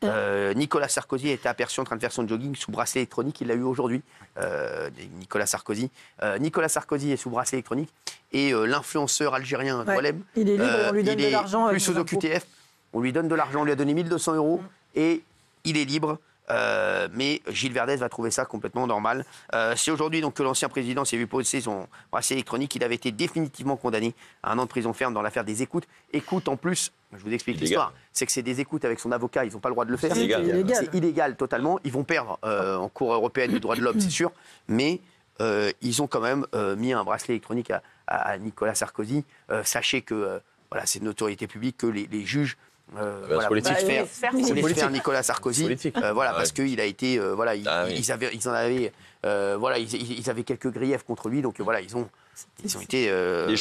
Nicolas Sarkozy a été aperçu en train de faire son jogging sous bracelet électronique. Il l'a eu aujourd'hui, Nicolas Sarkozy. Nicolas Sarkozy est sous bracelet électronique. Et l'influenceur algérien Golem, il est libre, on lui donne de l'argent. Plus aux OQTF, on lui donne de l'argent, on lui a donné 1 200 € et il est libre. Mais Gilles Verdez va trouver ça complètement normal. C'est aujourd'hui donc que l'ancien président s'est vu poser son bracelet électronique. Il avait été définitivement condamné à 1 an de prison ferme dans l'affaire des écoutes. Écoute, en plus, je vous explique l'histoire, c'est que c'est des écoutes avec son avocat, ils n'ont pas le droit de le faire. C'est illégal totalement. Ils vont perdre en Cour européenne des droits de l'homme, c'est sûr. Mais ils ont quand même mis un bracelet électronique à Nicolas Sarkozy. Sachez que voilà, c'est une autorité publique que les juges faire Nicolas Sarkozy, parce qu'il a été, ils avaient quelques griefs contre lui, donc voilà, ils ont été. Les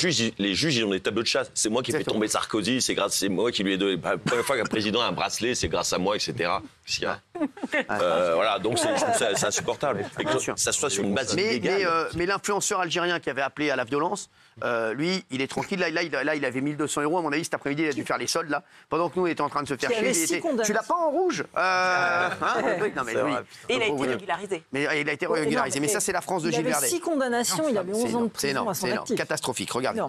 juges, ils ont des tableaux de chasse. C'est moi qui ai fait tomber Sarkozy, c'est moi qui lui ai donné. La première fois qu'un président a un bracelet, c'est grâce à moi, etc. Voilà, donc c'est insupportable. Que ça soit sur une base illégale. Mais l'influenceur algérien qui avait appelé à la violence, lui, il est tranquille. Là, il avait 1 200 €. À mon avis, cet après-midi, il a dû faire les soldes là. Pendant que nous, on était en train de se faire chier. Tu l'as pas en rouge Et il a été régularisé. Mais il a été régularisé. Mais ça, c'est la France de Gilles Verdez. Il avait 6 condamnations. Il avait 11 ans de prison à son actif. Catastrophique. Regardez.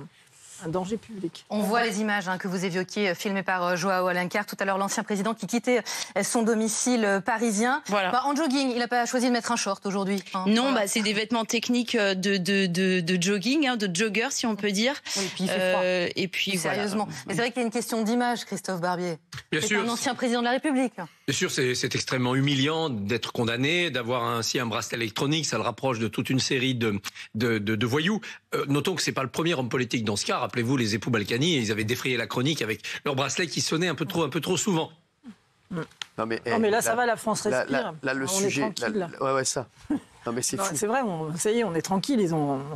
Un danger public. On voit les images que vous évoquiez, filmées par Joao Alencar. Tout à l'heure, l'ancien président qui quittait son domicile parisien. Voilà. En jogging, il n'a pas choisi de mettre un short aujourd'hui. Non, c'est des vêtements techniques de jogging, de jogger, si on peut dire. Oui, et puis il fait froid. Et puis, sérieusement. Mais c'est vrai qu'il y a une question d'image, Christophe Barbier. Bien sûr. Un ancien président de la République. Bien sûr, c'est extrêmement humiliant d'être condamné, d'avoir ainsi un bracelet électronique. Ça le rapproche de toute une série de voyous. Notons que c'est pas le premier homme politique dans ce cas. Rappelez-vous les époux Balkany, ils avaient défrayé la chronique avec leur bracelet qui sonnait un peu trop souvent. Non mais là ça va, la France respire. Là le on sujet, est tranquille. ouais ça. Non mais c'est fou. C'est vrai, ça y est, on est tranquille.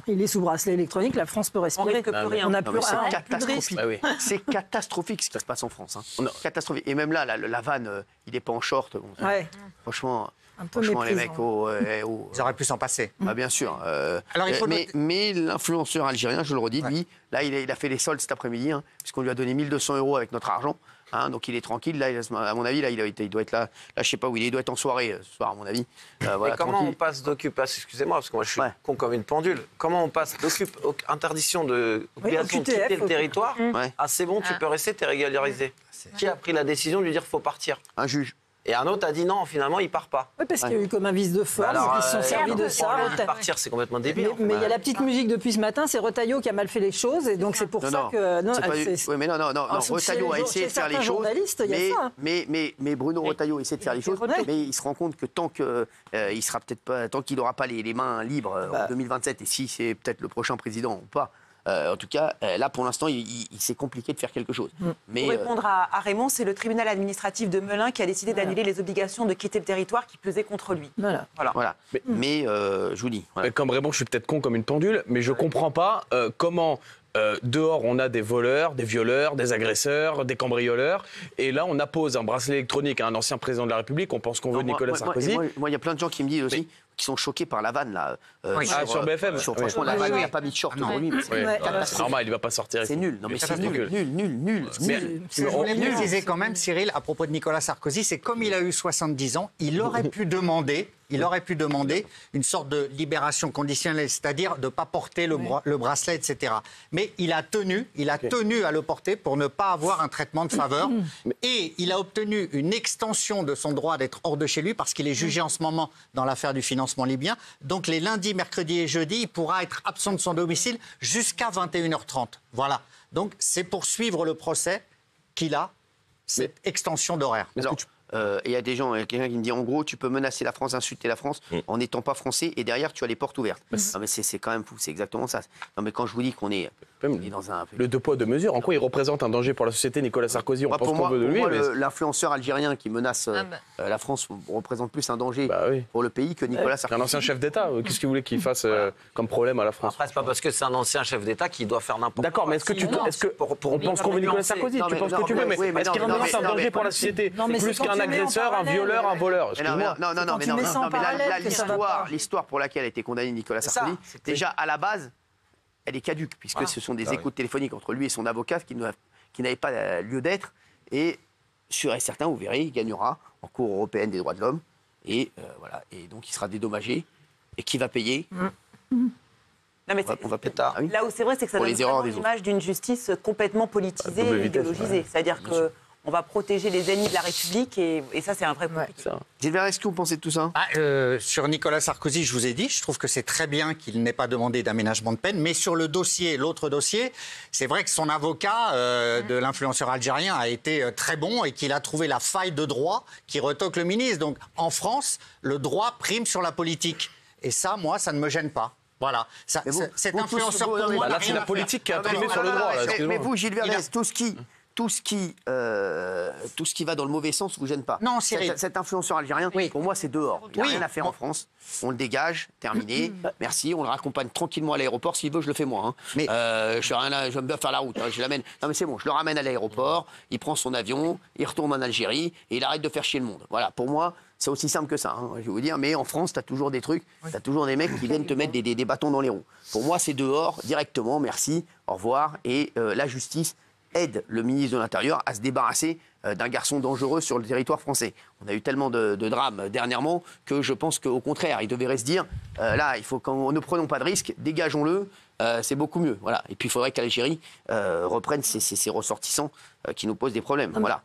Il est sous bracelet électronique, la France peut respirer. On n'a plus rien. C'est catastrophique. C'est catastrophique ce qui se passe en France. Catastrophique. Et même là, la vanne, il n'est pas en short. Franchement. Les mecs, ils auraient pu s'en passer. Bien sûr. Alors, mais l'influenceur algérien, je le redis, lui, là, il a fait les soldes cet après-midi, puisqu'on lui a donné 1 200 € avec notre argent. Donc il est tranquille. Là, à mon avis, là, il doit être là. Là, je sais pas où il est. Il doit être en soirée ce soir, à mon avis. Voilà, comment on passe d'occupation, excusez-moi, parce que moi je suis con comme une pendule. Comment on passe d'interdiction de quitter le territoire à c'est bon, tu peux rester, t'es régularisé. Qui a pris la décision de lui dire faut partir? Un juge. Et un autre a dit non, finalement, il part pas. Oui, parce qu'il y a eu comme un vice de forme, ils se sont servis de ça. Partir, c'est complètement débile. Mais il y a la petite musique depuis ce matin, c'est Retailleau qui a mal fait les choses, et donc c'est pour ça que... Oui, mais non, Retailleau a essayé de faire les choses, mais Bruno Retailleau a essayé de faire les choses, mais il se rend compte que tant qu'il n'aura pas les mains libres en 2027, et si c'est peut-être le prochain président ou pas, en tout cas, là, pour l'instant, c'est compliqué de faire quelque chose. Pour répondre à Raymond, c'est le tribunal administratif de Melun qui a décidé d'annuler les obligations de quitter le territoire qui pesaient contre lui. Voilà. Mais je vous dis... Comme Raymond, je suis peut-être con comme une pendule, mais je ne comprends pas comment... dehors, on a des voleurs, des violeurs, des agresseurs, des cambrioleurs. Et là, on appose un bracelet électronique à un ancien président de la République. On pense qu'on veut Nicolas Sarkozy. Moi, il y a plein de gens qui me disent aussi... qui sont choqués par la vanne, là. Sur BFM. Franchement, la vanne, il n'a pas mis de short pour lui. C'est normal, il ne va pas sortir. C'est nul. Non, mais c'est nul. Je voulais préciser quand même, Cyril, à propos de Nicolas Sarkozy, c'est comme il a eu 70 ans, il aurait pu demander une sorte de libération conditionnelle, c'est-à-dire de ne pas porter le bracelet, etc. Mais il a tenu à le porter pour ne pas avoir un traitement de faveur. Et il a obtenu une extension de son droit d'être hors de chez lui parce qu'il est jugé en ce moment dans l'affaire du financement libyen. Donc les lundis, mercredis et jeudis, il pourra être absent de son domicile jusqu'à 21h30. Voilà. Donc c'est pour suivre le procès qu'il a cette extension d'horaire. Et il y a des gens, quelqu'un qui me dit en gros, tu peux menacer la France, insulter la France en n'étant pas français et derrière tu as les portes ouvertes. Non mais c'est quand même fou, c'est exactement ça. Non mais quand je vous dis qu'on est dans un... Le deux poids, deux mesures, en quoi il représente un danger pour la société, Nicolas Sarkozy? On pense qu'on veut de lui. L'influenceur algérien qui menace la France représente plus un danger pour le pays que Nicolas Sarkozy. Un ancien chef d'État, qu'est-ce que vous voulez qu'il fasse comme problème à la France? Après, c'est pas parce que c'est un ancien chef d'État qu'il doit faire n'importe quoi. D'accord, mais on pense qu'on veut Nicolas Sarkozy? Tu penses que tu veux, mais est-ce qu'il représente un danger pour la société? Plus qu'un agresseur, un violeur, un voleur. Non, mais là, l'histoire pour laquelle a été condamné Nicolas Sarkozy, déjà à la base, elle est caduque, puisque ce sont des écoutes téléphoniques entre lui et son avocat qui n'avaient pas lieu d'être. Et sûr et certain, vous verrez, il gagnera en Cour européenne des droits de l'homme. Et voilà. Et donc, il sera dédommagé. Et qui va payer Non, mais on va peut-être tard. Oui. Là où c'est vrai, c'est que ça donne vraiment l'image d'une justice complètement politisée et idéologisée. C'est-à-dire qu'on va protéger les ennemis de la République et ça, c'est un vrai point. Gilles Verdez, est-ce que vous pensez de tout ça? Sur Nicolas Sarkozy, je vous ai dit, je trouve que c'est très bien qu'il n'ait pas demandé d'aménagement de peine. Mais sur le dossier, l'autre dossier, c'est vrai que son avocat de l'influenceur algérien a été très bon et qu'il a trouvé la faille de droit qui retoque le ministre. Donc en France, le droit prime sur la politique. Et ça, moi, ça ne me gêne pas. Voilà. Cet influenceur pour moi... Là, c'est la politique qui a primé sur le droit. Mais vous, Gilles Verdez, tout ce qui va dans le mauvais sens ne vous gêne pas. Non, Cyril. Cet influenceur algérien, pour moi, c'est dehors. Il n'y a rien à faire en France. On le dégage, terminé. Merci, on le raccompagne tranquillement à l'aéroport. S'il veut, je le fais moi. Hein. Mais j'aime bien faire la route. Hein. Je l'amène. Non, mais c'est bon, je le ramène à l'aéroport. Il prend son avion, il retourne en Algérie et il arrête de faire chier le monde. Voilà, pour moi, c'est aussi simple que ça. Hein, je vais vous dire. Mais en France, tu as toujours des trucs, tu as toujours des mecs qui viennent te mettre des bâtons dans les roues. Pour moi, c'est dehors, directement. Merci, au revoir. Et la justice aide le ministre de l'Intérieur à se débarrasser d'un garçon dangereux sur le territoire français. On a eu tellement de drames dernièrement que je pense qu'au contraire, il devrait se dire, là, il faut ne prenons pas de risques, dégageons-le, c'est beaucoup mieux. Voilà. Et puis il faudrait qu'Algérie reprenne ses ressortissants qui nous posent des problèmes. Voilà.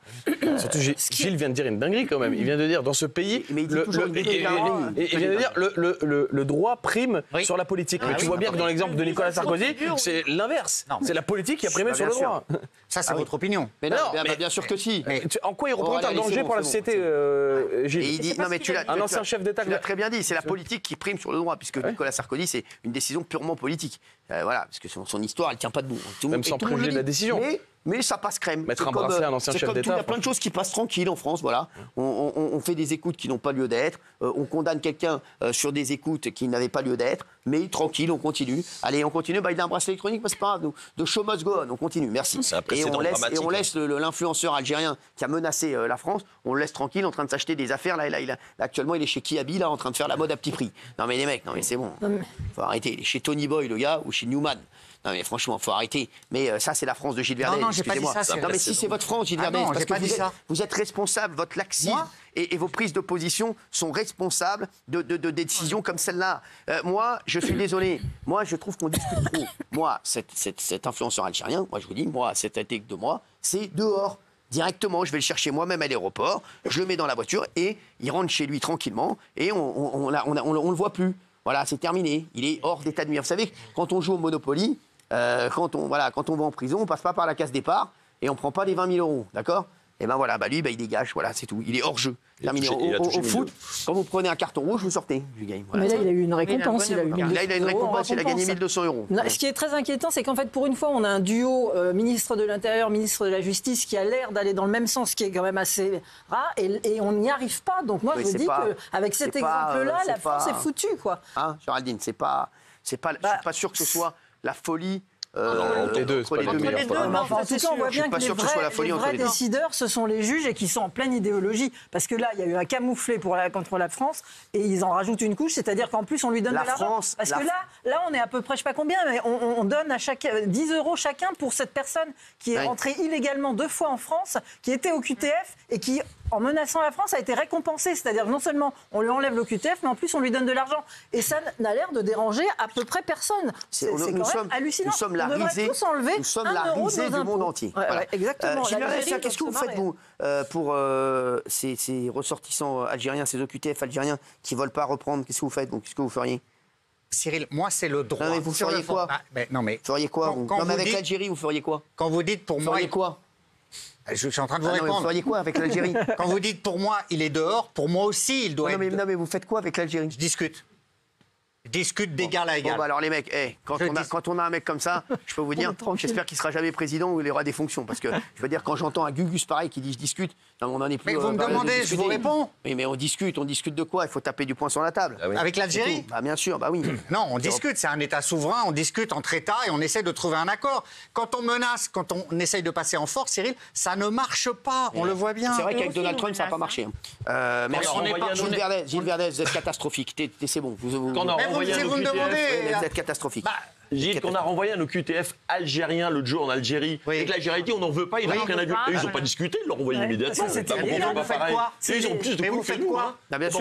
Surtout, Gilles vient de dire une dinguerie quand même. Il vient de dire dans ce pays, il vient de dire le droit prime sur la politique. Mais tu vois bien que dans l'exemple de Nicolas Sarkozy, c'est l'inverse. C'est la politique qui a primé sur le droit. Ça, c'est votre opinion. Mais non, bien sûr que si. Mais en quoi il représente un danger pour la société, Gilles? Et il dit, non, mais un ancien chef d'État. Tu l'as très bien dit, c'est la politique qui prime sur le droit, puisque Nicolas Sarkozy, c'est une décision purement politique. Voilà, parce que son histoire, elle ne tient pas debout. Même sans préjuger de la décision. Mais ça passe crème. Mettre un bracelet à un ancien chef d'État. Il y a plein de choses qui passent tranquilles en France. Voilà. On fait des écoutes qui n'ont pas lieu d'être. On condamne quelqu'un sur des écoutes qui n'avaient pas lieu d'être. Mais tranquille, on continue. Allez, on continue. Il a un bracelet électronique, mais c'est pas grave. De show must go on. On continue. Merci. Et on laisse l'influenceur algérien qui a menacé la France, on le laisse tranquille en train de s'acheter des affaires. Là, actuellement, il est chez Kiabi, là, en train de faire la mode à petit prix. Non, mais les mecs, c'est bon. Faut arrêter. Il est chez Tony Boy, le gars, ou chez Newman. Non mais franchement, faut arrêter. Mais ça, c'est la France de Gilles Verdez. Non, j'ai pas dit ça. Non mais si c'est votre France, Gilles Verdez, parce que vous êtes responsable, votre laxisme et vos prises de position sont responsables de décisions comme celle-là. Moi, je suis désolé. Moi, je trouve qu'on discute trop. Moi, cet influenceur algérien, moi je vous dis, moi, cet été de moi, c'est dehors. Directement, je vais le chercher moi-même à l'aéroport, je le mets dans la voiture et il rentre chez lui tranquillement et on le voit plus. Voilà, c'est terminé. Il est hors d'état de nuire. Vous savez, quand on joue au Monopoly, quand on va en prison, on passe pas par la case départ et on prend pas les 20 000 €, d'accord? Et ben voilà, lui, il dégage, voilà, c'est tout. Il est hors jeu. Terminé. Au foot, quand vous prenez un carton rouge, vous sortez du game. Voilà. Mais là, il a eu une récompense. Il a une récompense, il a gagné 1 200 €. Non, ce qui est très inquiétant, c'est qu'en fait, pour une fois, on a un duo ministre de l'Intérieur, ministre de la Justice, qui a l'air d'aller dans le même sens, qui est quand même assez rare, et on n'y arrive pas. Donc moi, je dis qu'avec cet exemple-là, la France est foutue, quoi. Hein, Géraldine, je suis pas sûr que ce soit la folie. Entre les deux, en tout cas, on voit bien que les vrais décideurs, ce sont les juges et qui sont en pleine idéologie. Parce que là, il y a eu un camouflet contre la France et ils en rajoutent une couche, c'est-à-dire qu'en plus, on lui donne de l'argent. Parce que là, on est à peu près, je ne sais pas combien, mais on donne à 10 € chacun pour cette personne qui est rentrée illégalement 2 fois en France, qui était au QTF et qui, en menaçant la France, a été récompensée. C'est-à-dire non seulement on lui enlève le QTF, mais en plus on lui donne de l'argent. Et ça n'a l'air de déranger à peu près personne. C'est quand même hallucinant. Nous sommes la risée du monde entier. Voilà. Exactement. Qu'est-ce que vous faites, vous, pour ces ressortissants algériens, ces OQTF algériens qui ne veulent pas reprendre? Qu'est-ce que vous faites? Qu'est-ce que vous feriez? Cyril, moi, c'est le droit. Non, mais vous feriez quoi? Vous feriez quoi? Avec l'Algérie, vous feriez quoi? Quand vous dites pour moi... Vous feriez quoi? Je suis en train de vous répondre. Vous feriez quoi avec l'Algérie? Quand vous dites pour moi, il est dehors, pour moi aussi, il doit être... Non, mais vous faites quoi avec l'Algérie? Je discute. Discute d'égal à égal. Bon, alors les mecs, quand on a un mec comme ça, je peux vous dire, j'espère qu'il ne sera jamais président ou il aura des fonctions. Parce que, je veux dire, quand j'entends un Gugus pareil qui dit je discute, on en est plus. Mais vous me demandez, je vous réponds. Oui, mais on discute de quoi? Il faut taper du poing sur la table. Ah oui. Avec l'Algérie? Bien sûr, oui. Non, on discute, c'est un État souverain, on discute entre États et on essaie de trouver un accord. Quand on menace, quand on essaye de passer en force, Cyril, ça ne marche pas, on le voit bien. C'est vrai qu'avec Donald Trump, ça n'a pas marché. Merci. Gilles Verdez, vous êtes catastrophique. C'est bon. Vous me demandez. Vous êtes catastrophique. Gilles, qu'on a renvoyé un OQTF algérien l'autre jour en Algérie. Et que l'Algérie a dit on n'en veut pas, il a rien à dire. Ils n'ont pas discuté, ils l'ont renvoyé immédiatement. Ils ont plus de couilles que nous.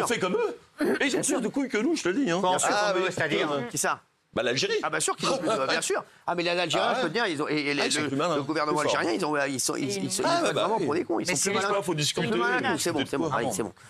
On fait comme eux. Et ils ont plus de couilles que nous, je te le dis. C'est-à-dire qui ça? L'Algérie. Ah bien sûr qu'ils ont plus bien sûr. Ah mais l'Algérien, je peux te dire, ils ont le gouvernement algérien, ils sont vraiment pour des cons. Ils sont plus malins. Faut discuter. C'est bon.